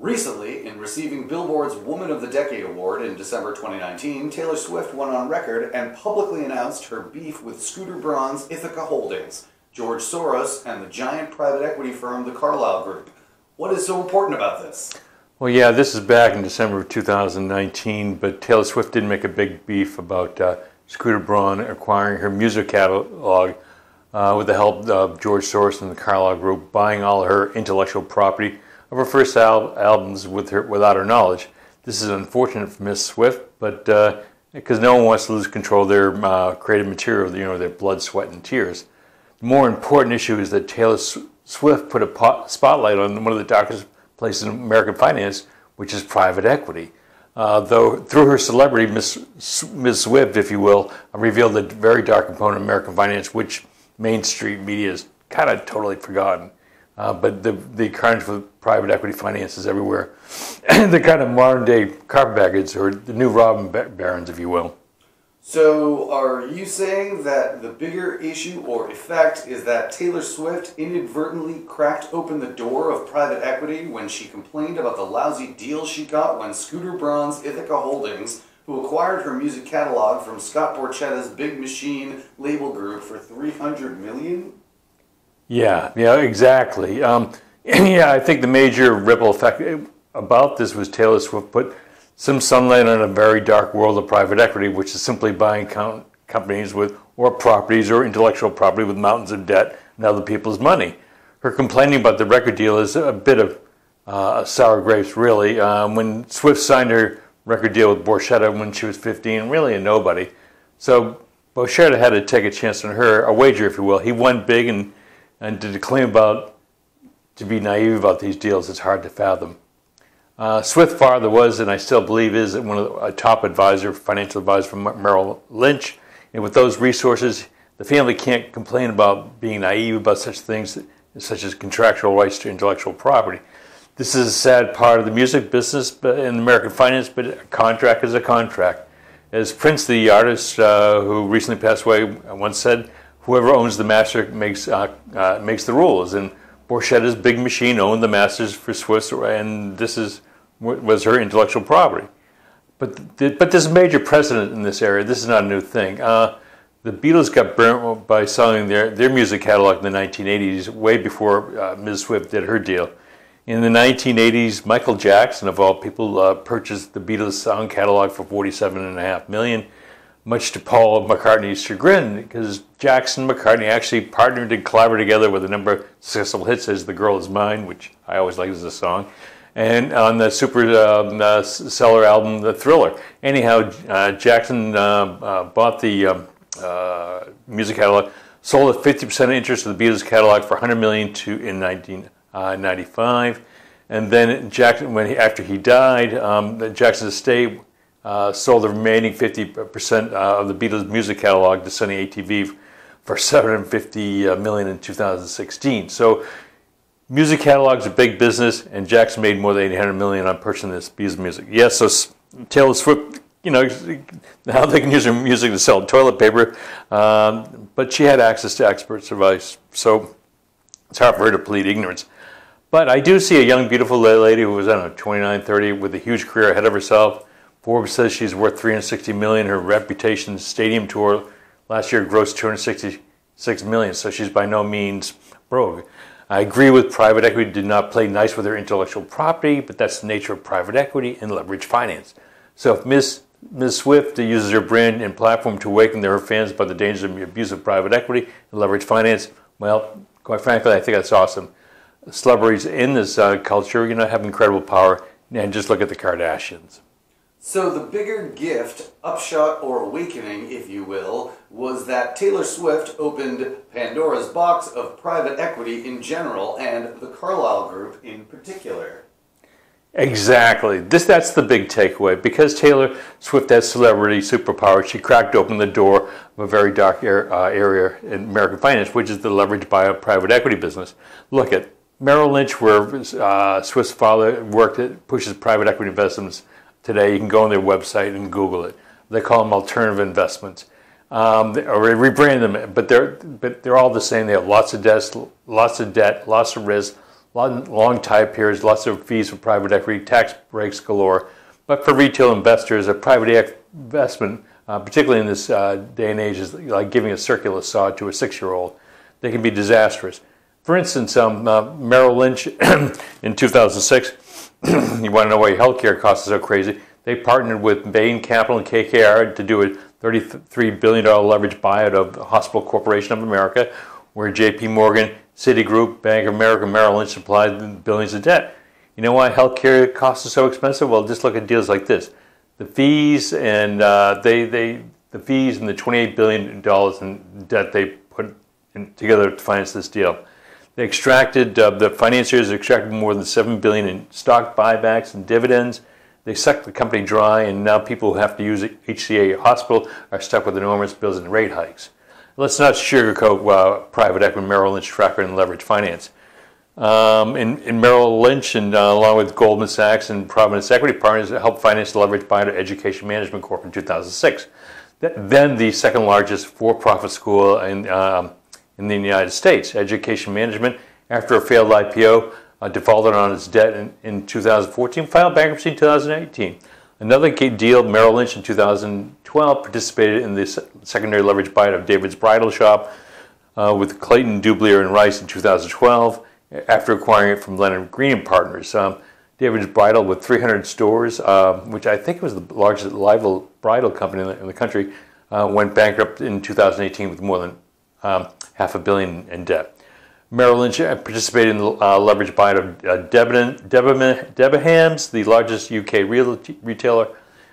Recently, in receiving Billboard's Woman of the Decade award in December 2019, Taylor Swift went on record and publicly announced her beef with Scooter Braun's Ithaca Holdings, George Soros, and the giant private equity firm the Carlyle Group. What is so important about this? Well, yeah, this is back in December of 2019, but Taylor Swift didn't make a big beef about Scooter Braun acquiring her music catalog with the help of George Soros and the Carlyle Group, buying all her intellectual property of her first albums without her knowledge. This is unfortunate for Miss Swift, but because no one wants to lose control of their creative material, their blood, sweat, and tears. The more important issue is that Taylor Swift put a spotlight on one of the darkest places in American finance, which is private equity. Though through her celebrity, Ms. Swift, if you will, revealed a very dark component of American finance, which Main Street media has kind of totally forgotten. But the carnage with private equity finance is everywhere. The kind of modern-day carpetbaggers, or the new robber barons, if you will. So, are you saying that the bigger issue or effect is that Taylor Swift inadvertently cracked open the door of private equity when she complained about the lousy deal she got when Scooter Braun's Ithaca Holdings, who acquired her music catalog from Scott Borchetta's Big Machine label group for $300 million? Yeah, exactly. I think the major ripple effect about this was Taylor Swift put some sunlight on a very dark world of private equity, which is simply buying companies or properties or intellectual property with mountains of debt and other people's money. Her complaining about the record deal is a bit of sour grapes, really. When Swift signed her record deal with Borchetta when she was 15, really a nobody. So Borchetta had to take a chance on her, a wager, if you will. He won big, and to claim to be naive about these deals, it's hard to fathom. Swift's father was, and I still believe is, a top financial advisor from Merrill Lynch. And with those resources, the family can't complain about being naive about such things, such as contractual rights to intellectual property. This is a sad part of the music business in American finance, but a contract is a contract. As Prince, the artist who recently passed away, once said, "Whoever owns the master makes the rules." And Borchetta's Big Machine owned the masters for Swift, and this was her intellectual property. But there's a major precedent in this area. This is not a new thing. The Beatles got burnt by selling their music catalog in the 1980s, way before Ms. Swift did her deal. In the 1980s, Michael Jackson, of all people, purchased the Beatles song catalog for $47.5 million, much to Paul McCartney's chagrin, because Jackson and McCartney actually partnered and collaborated together with a number of successful hits, as The Girl Is Mine, which I always liked as a song, and on the super seller album, The Thriller. Anyhow, Jackson bought the music catalog, sold a 50% interest of the Beatles catalog for $100 million in 1995, and then after he died, Jackson's estate sold the remaining 50% of the Beatles music catalog to Sony ATV for $750 million in 2016. So music catalog's a big business, and Jackson made more than $800 million on purchasing this Beatles music. Yes, so Taylor Swift, now they can use her music to sell toilet paper, but she had access to experts' advice, so it's hard for her to plead ignorance. But I do see a young, beautiful lady who was, 29, 30, with a huge career ahead of herself. Forbes says she's worth $360 million. Her Reputation stadium tour last year grossed $266 million, so she's by no means broke. I agree with private equity did not play nice with her intellectual property, but that's the nature of private equity and leverage finance. So if Ms. Swift uses her brand and platform to awaken her fans about the dangers of abuse of private equity and leverage finance, well, quite frankly, I think that's awesome. Celebrities in this culture, have incredible power, and just look at the Kardashians. So the bigger gift, upshot or awakening, if you will, was that Taylor Swift opened Pandora's box of private equity in general and the Carlyle Group in particular. Exactly. That's the big takeaway. Because Taylor Swift has celebrity superpower, she cracked open the door of a very dark area in American finance, which is the leverage buyout private equity business. Look at Merrill Lynch, where Swift's father worked, pushes private equity investments today. You can go on their website and Google it. They call them alternative investments, or rebrand them. But they're all the same. They have lots of debt, lots of risk, long time periods, lots of fees for private equity, tax breaks galore. But for retail investors, a private investment, particularly in this day and age, is like giving a circular saw to a 6-year-old. They can be disastrous. For instance, Merrill Lynch in 2006, you want to know why healthcare costs are so crazy? They partnered with Bain Capital and KKR to do a $33 billion leverage buyout of Hospital Corporation of America, where JP Morgan, Citigroup, Bank of America, Merrill Lynch supplied billions of debt. You know why healthcare costs are so expensive? Well, just look at deals like this. The fees and the fees and the $28 billion in debt they put together to finance this deal. They extracted, the financiers extracted more than $7 billion in stock buybacks and dividends. They sucked the company dry, and now people who have to use HCA Hospital are stuck with enormous bills and rate hikes. Let's not sugarcoat private equity Merrill Lynch track record in leverage finance. In Merrill Lynch, and along with Goldman Sachs and Providence Equity Partners, helped finance the leverage buyout of Education Management Corp in 2006. Then the second largest for-profit school in the United States. Education Management, after a failed IPO, defaulted on its debt in 2014, filed bankruptcy in 2018. Another deal, Merrill Lynch in 2012 participated in the secondary leverage buyout of David's Bridal Shop with Clayton, Dublier, and Rice in 2012 after acquiring it from Leonard Green Partners. David's Bridal, with 300 stores, which I think was the largest rival bridal company in the country, went bankrupt in 2018 with more than $500 million in debt. Merrill Lynch participated in the leverage buyout of Debenhams, the largest UK retailer.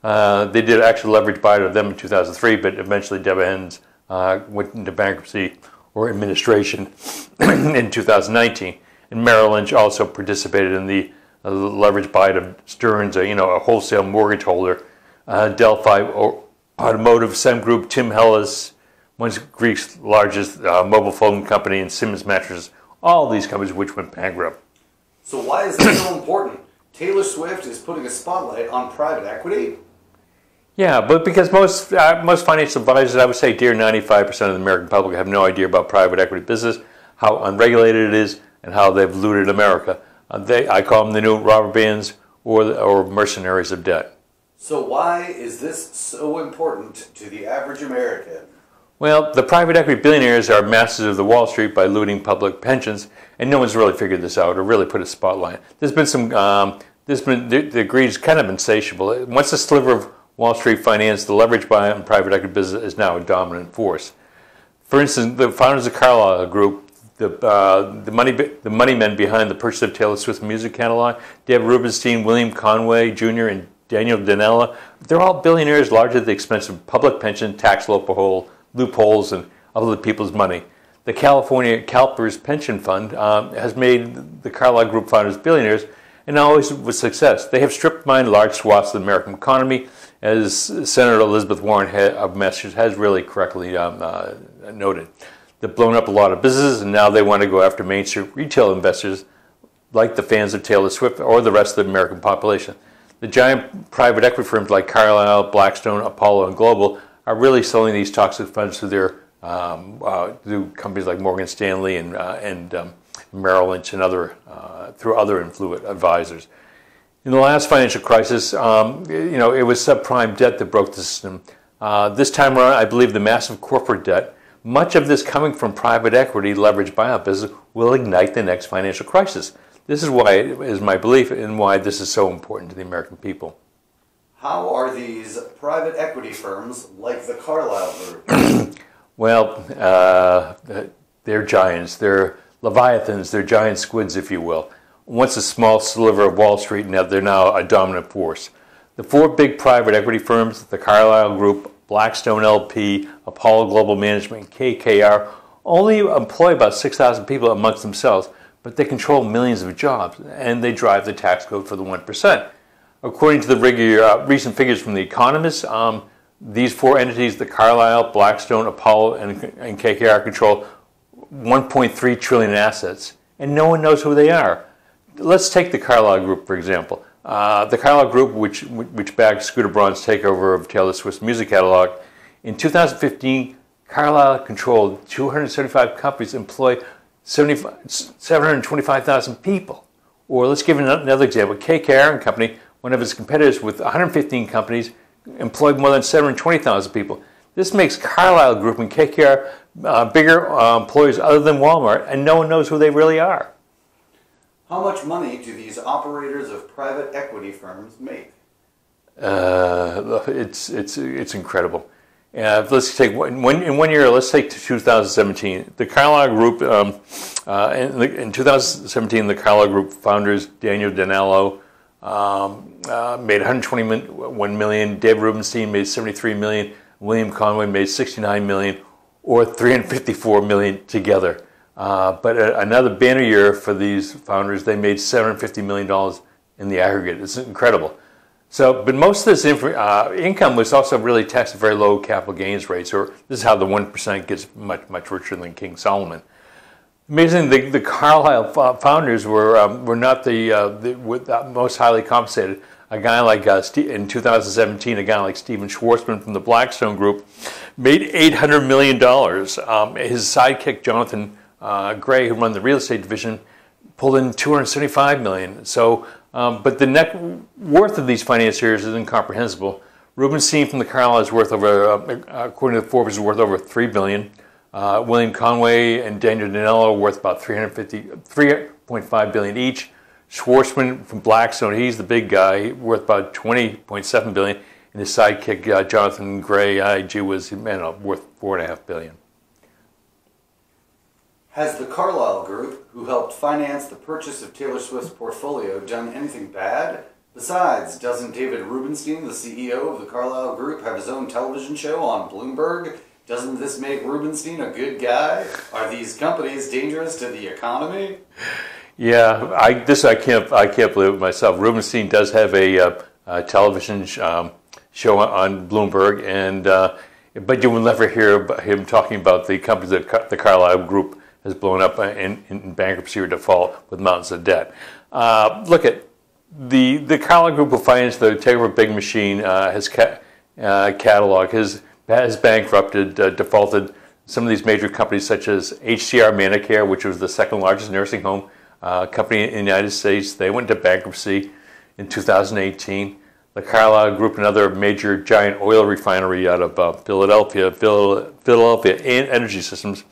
They did actually leverage buyout of them in 2003, but eventually Debenhams went into bankruptcy or administration in 2019. And Merrill Lynch also participated in the leverage buyout of Stearns, a wholesale mortgage holder, Delphi Automotive, Sem Group, Tim Hellas, once Greece's largest mobile phone company, and Simmons Mattresses, all these companies which went bankrupt. So why is this so important? Taylor Swift is putting a spotlight on private equity? Yeah, but because most financial advisors, I would say dear 95% of the American public, have no idea about private equity business, how unregulated it is, and how they've looted America. I call them the new robber bands or mercenaries of debt. So why is this so important to the average American? Well, the private equity billionaires are masters of the Wall Street by looting public pensions, and no one's really figured this out or really put a spotlight. The greed is kind of insatiable. Once a sliver of Wall Street finance, the leverage buyout and private equity business is now a dominant force. For instance, the founders of Carlyle Group, the money men behind the purchase of Taylor Swift's music catalog, Deb Rubenstein, William Conway Jr., and Daniel Danella, they're all billionaires largely at the expense of public pension, tax loopholes, and other people's money. The California CalPERS pension fund has made the Carlyle Group founders billionaires, and always with success. They have stripped mined large swaths of the American economy, as Senator Elizabeth Warren of Massachusetts has really correctly noted. They've blown up a lot of businesses, and now they want to go after Main Street retail investors like the fans of Taylor Swift or the rest of the American population. The giant private equity firms like Carlyle, Blackstone, Apollo, and Global are really selling these toxic funds to their to companies like Morgan Stanley and Merrill Lynch and through other influent advisors. In the last financial crisis, it was subprime debt that broke the system. This time around, I believe the massive corporate debt, much of this coming from private equity leveraged buyout business, will ignite the next financial crisis. This is why it is my belief and why this is so important to the American people. How are these private equity firms like the Carlyle Group? Well, they're giants. They're leviathans. They're giant squids, if you will. Once a small sliver of Wall Street, now they're now a dominant force. The four big private equity firms, the Carlyle Group, Blackstone LP, Apollo Global Management, and KKR, only employ about 6,000 people amongst themselves, but they control millions of jobs, and they drive the tax code for the 1%. According to the recent figures from The Economist, these four entities, the Carlyle, Blackstone, Apollo, and KKR, control 1.3 trillion in assets, and no one knows who they are. Let's take the Carlyle Group, for example. The Carlyle Group, which backed Scooter Braun's takeover of Taylor Swift's music catalog, in 2015, Carlyle controlled 275 companies, employ 725,000 people. Or let's give another example. KKR and Company, one of its competitors with 115 companies, employed more than 720,000 people. This makes Carlyle Group and KKR bigger employers other than Walmart, and no one knows who they really are. How much money do these operators of private equity firms make? It's incredible. Let's take in 1 year. Let's take 2017. The Carlyle Group in 2017, the Carlyle Group founders Daniel Danello made $121 million. Dave Rubenstein made $73 million. William Conway made $69 million, or $354 million together. But another banner year for these founders. They made $750 million in the aggregate. It's incredible. So, but most of this income was also really taxed at very low capital gains rates, or this is how the 1% gets much richer than King Solomon. Amazing, the Carlyle founders were not the most highly compensated. A guy like in 2017, a guy like Stephen Schwarzman from the Blackstone Group made $800 million. His sidekick Jonathan Gray, who run the real estate division, pulled in $275 million. So. But the net worth of these financiers is incomprehensible. Rubenstein from the Carlyle is worth over, according to Forbes, is worth over $3 billion. William Conway and Daniel Danello are worth about $3.5 billion each. Schwarzman from Blackstone, he's the big guy, worth about $20.7 billion. And his sidekick, Jonathan Gray, IG, was worth $4.5 billion. Has the Carlyle Group, who helped finance the purchase of Taylor Swift's portfolio, done anything bad? Besides, doesn't David Rubenstein, the CEO of the Carlyle Group, have his own television show on Bloomberg? Doesn't this make Rubenstein a good guy? Are these companies dangerous to the economy? Yeah, I can't believe it myself. Rubenstein does have a television show on Bloomberg, but you will never hear him talking about the companies that the Carlyle Group has blown up in bankruptcy or default with mountains of debt. Look at the Carlyle Group of Finance, the Takeover Big Machine, has catalog, has bankrupted, defaulted some of these major companies such as HCR Manicare, which was the second largest nursing home company in the United States. They went into bankruptcy in 2018. The Carlyle Group, another major giant oil refinery out of Philadelphia Energy Systems,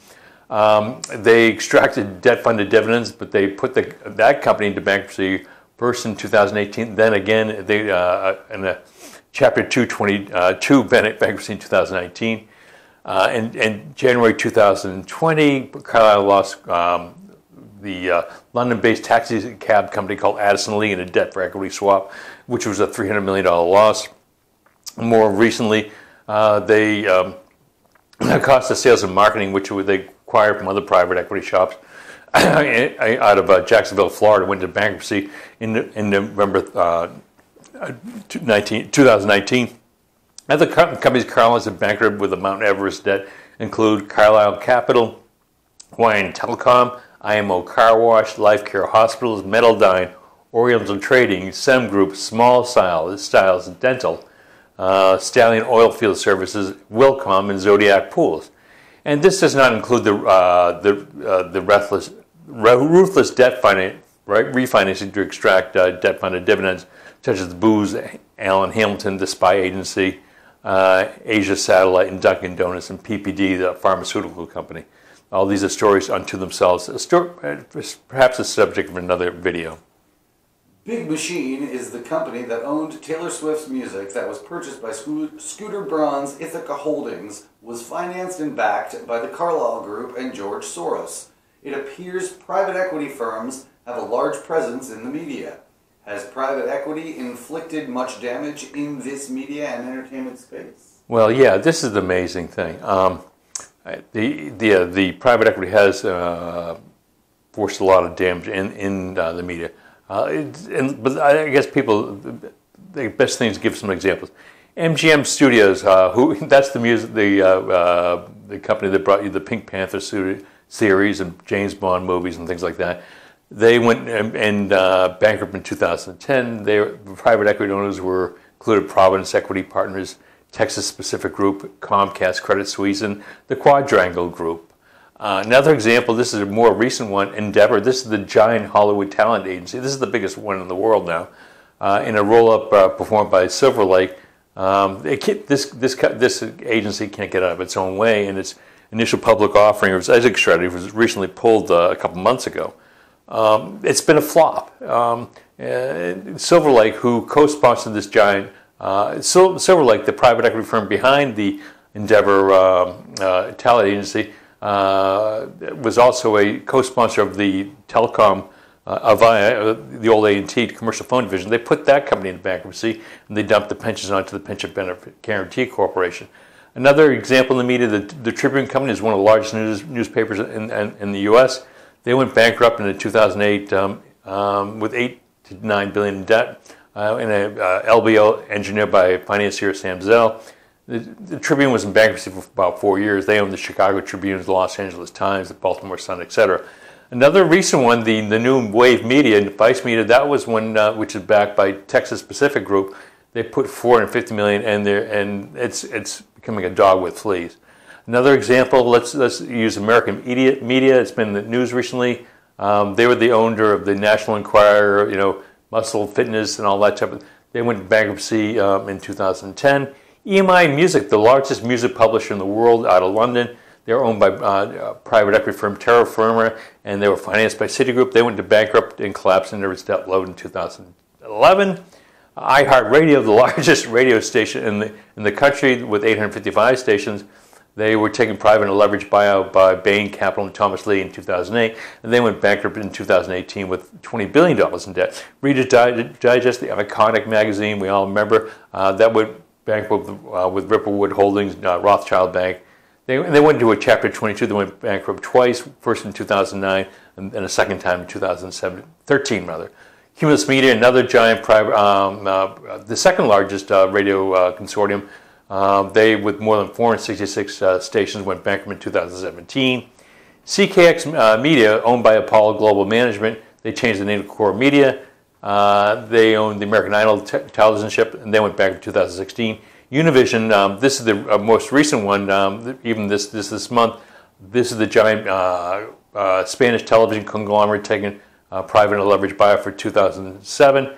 they extracted debt-funded dividends, but they put that company into bankruptcy first in 2018, then again in a Chapter 222 bankruptcy in 2019. In January 2020, Carlyle lost the London-based taxi cab company called Addison Lee in a debt-for-equity swap, which was a $300 million loss. More recently, they cost of sales and marketing, which they acquired from other private equity shops out of Jacksonville, Florida, went into bankruptcy in November 2019. Other companies Carlyle has bankrupted with the Mount Everest debt include Carlyle Capital, Hawaiian Telecom, IMO Car Wash, Life Care Hospitals, Metaldyne, Oriental Trading, SEM Group, Small Styles Dental, Stallion Oilfield Services, Wilcom, and Zodiac Pools. And this does not include the ruthless debt refinancing to extract debt-funded dividends, such as the Booz Allen Hamilton, the spy agency, Asia Satellite, and Dunkin' Donuts, and PPD, the pharmaceutical company. All these are stories unto themselves, perhaps the subject of another video. Big Machine is the company that owned Taylor Swift's music that was purchased by Scooter Braun's Ithaca Holdings, was financed and backed by the Carlyle Group and George Soros. It appears private equity firms have a large presence in the media. Has private equity inflicted much damage in this media and entertainment space? Well, yeah, this is the amazing thing. The private equity has forced a lot of damage in the media. But I guess the best thing is to give some examples. MGM Studios, that's the company that brought you the Pink Panther series and James Bond movies and things like that. They went and bankrupt in 2010. The private equity owners included Providence Equity Partners, Texas Pacific Group, Comcast, Credit Suisse, and the Quadrangle Group. Another example, this is a more recent one, Endeavor. This is the giant Hollywood talent agency. This is the biggest one in the world now. In a roll-up performed by Silver Lake, this agency can't get out of its own way, and its initial public offering of its exit strategy was recently pulled a couple months ago. It's been a flop. Silver Lake, who co-sponsored this giant, Silver Lake, the private equity firm behind the Endeavor talent agency, was also a co-sponsor of the telecom Avaya, the old A&T commercial phone division. They put that company into bankruptcy, and they dumped the pensions onto the Pension Benefit Guaranty Corporation. Another example in the media, the Tribune Company is one of the largest newspapers in the U.S. They went bankrupt in 2008 with $8 to $9 billion in debt, and a LBO engineered by financier Sam Zell. The Tribune was in bankruptcy for about 4 years. They owned the Chicago Tribune, the Los Angeles Times, the Baltimore Sun, etc. Another recent one, the new Wave Media, Vice Media, that was one which is backed by Texas Pacific Group. They put $450 million in there, and it's becoming a dog with fleas. Another example, let's use American Media. It's been in the news recently. They were the owner of the National Enquirer, Muscle Fitness and all that type of. They went into bankruptcy in 2010. EMI Music, the largest music publisher in the world out of London. They were owned by private equity firm Terra Firma, and they were financed by Citigroup. They went to bankrupt and collapsed under its debt load in 2011. iHeartRadio, the largest radio station in the country with 855 stations, they were taken private in a leveraged buyout by Bain Capital and Thomas Lee in 2008, and they went bankrupt in 2018 with $20 billion in debt. Reader's Digest, the iconic magazine we all remember, that went bankrupt with Ripplewood Holdings, Rothschild Bank. They went into a Chapter 22. They went bankrupt twice, first in 2009 and a second time in 2013, rather. Cumulus Media, another giant private, the second largest radio consortium. They, with more than 466 stations, went bankrupt in 2017. CKX Media, owned by Apollo Global Management, they changed the name to Core Media. They owned the American Idol television ship, and they went back in 2016. Univision, this is the most recent one, even this month. This is the giant Spanish television conglomerate taken private in a leveraged buyout for 2007.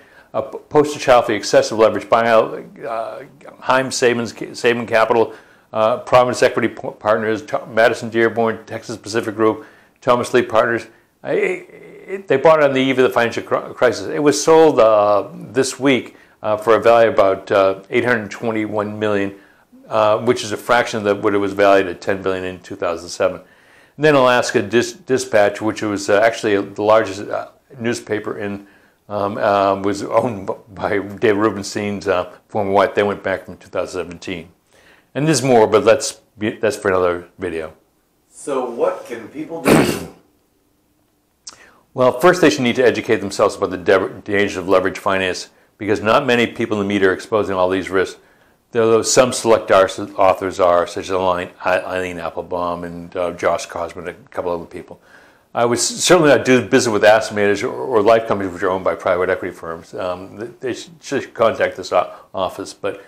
Poster child for the excessive leveraged buyout, Heim Saving Capital, Providence Equity Partners, Madison Dearborn, Texas Pacific Group, Thomas Lee Partners. They bought it on the eve of the financial crisis. It was sold this week for a value of about $821 million, which is a fraction of what it was valued at $10 billion in 2007. And then Alaska Dispatch, which was actually the largest newspaper in, was owned by Dave Rubenstein's former wife. They went back from 2017. And there's more, but that's for another video. So what can people do? Well, first they should need to educate themselves about the dangers of leveraged finance, because not many people in the media are exposing all these risks. Though some select authors are, such as Eileen Applebaum and Josh Cosman and a couple other people. I would certainly not do business with asset managers or life companies which are owned by private equity firms. They should contact this office, but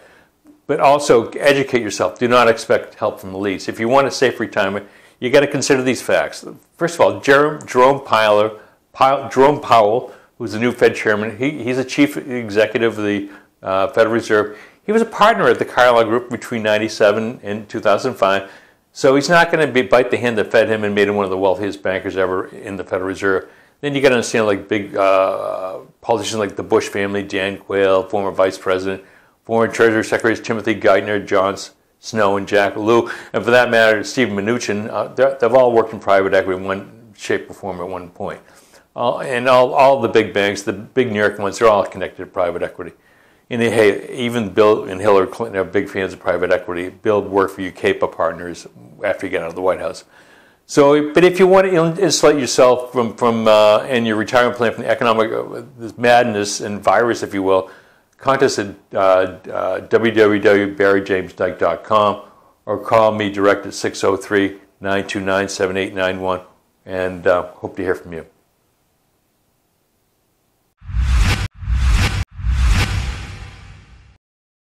also educate yourself. Do not expect help from the elites. If you want a safe retirement, you got to consider these facts. First of all, Jerome Powell, who's the new Fed chairman, he's the chief executive of the Federal Reserve. He was a partner at the Carlyle Group between 1997 and 2005. So he's not going to bite the hand that fed him and made him one of the wealthiest bankers ever in the Federal Reserve. Then you got to understand, like big politicians like the Bush family, Dan Quayle, former vice president, former Treasury Secretaries Timothy Geithner, John Snow, and Jack Lew, and for that matter, Steve Mnuchin. They've all worked in private equity in one shape or form at one point. And all the big banks, the big New York ones, they're all connected to private equity. And hey, even Bill and Hillary Clinton are big fans of private equity. Bill worked for UCAPA Partners after he got out of the White House. So, but if you want to insulate yourself from and your retirement plan from the economic this madness and virus, if you will, contact us at www.barryjamesdyke.com or call me direct at 603-929-7891, and hope to hear from you.